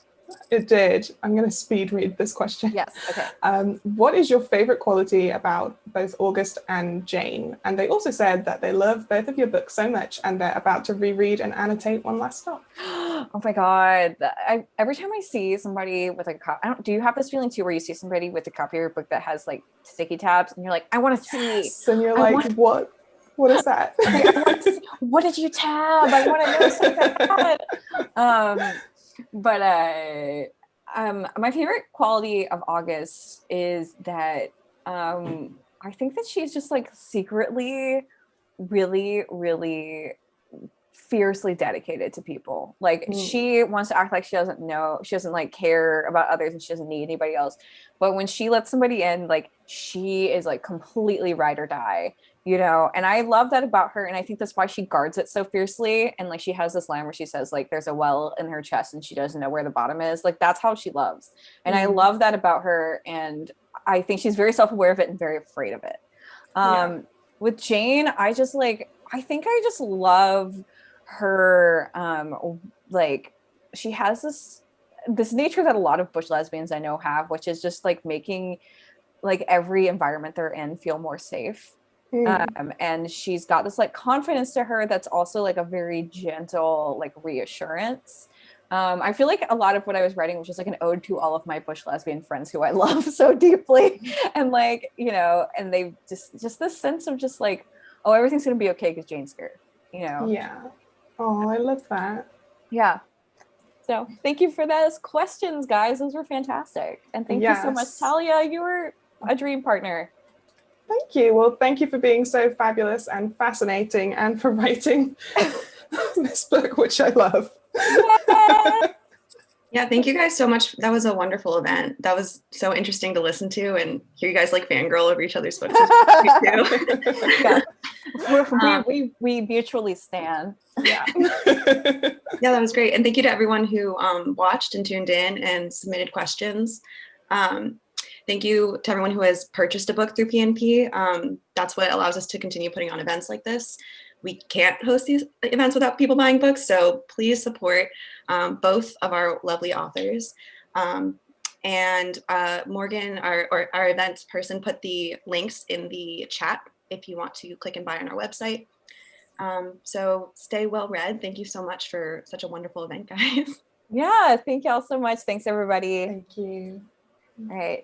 It did. I'm going to speed read this question. Yes, okay. What is your favorite quality about both August and Jane? And they also said that they love both of your books so much and they're about to reread and annotate One Last Stop. Oh my God. Every time I see somebody with like do you have this feeling too where you see somebody with a copy of your book that has like sticky tabs and you're like, I want to see. Yes, and you're like, what? What is that? What did you tab? I want to know so bad. But my favorite quality of August is that I think that she's just like secretly really, really fiercely dedicated to people. Like she wants to act like she doesn't like care about others and she doesn't need anybody else. But when she lets somebody in, like she is like completely ride or die, you know? And I love that about her. And I think that's why she guards it so fiercely. And like, she has this line where she says like, there's a well in her chest and she doesn't know where the bottom is. Like, that's how she loves. And I love that about her. And I think she's very self-aware of it and very afraid of it. With Jane, I think I just love her. Like she has this nature that a lot of butch lesbians I know have, which is just like making like every environment they're in feel more safe. And she's got this like confidence to her that's also like a very gentle like reassurance. I feel like a lot of what I was writing was just like an ode to all of my butch lesbian friends who I love so deeply, and like, you know, and they just this sense of just like, oh, everything's gonna be okay because Jane's here, you know. Yeah. Oh, I love that. Yeah. So thank you for those questions, guys. Those were fantastic. And thank you so much, Talia. You were a dream partner. Thank you. Well, thank you for being so fabulous and fascinating and for writing this book, which I love. Yeah, thank you guys so much. That was a wonderful event. That was so interesting to listen to and hear you guys like fangirl over each other's books. Yeah. We mutually stand. Yeah. Yeah, that was great. And thank you to everyone who watched and tuned in and submitted questions. Thank you to everyone who has purchased a book through PNP. That's what allows us to continue putting on events like this. We can't host these events without people buying books, so please support both of our lovely authors. And Morgan, our events person, put the links in the chat if you want to click and buy on our website. So stay well read. Thank you so much for such a wonderful event, guys. Yeah, thank y'all so much. Thanks, everybody. Thank you. All right.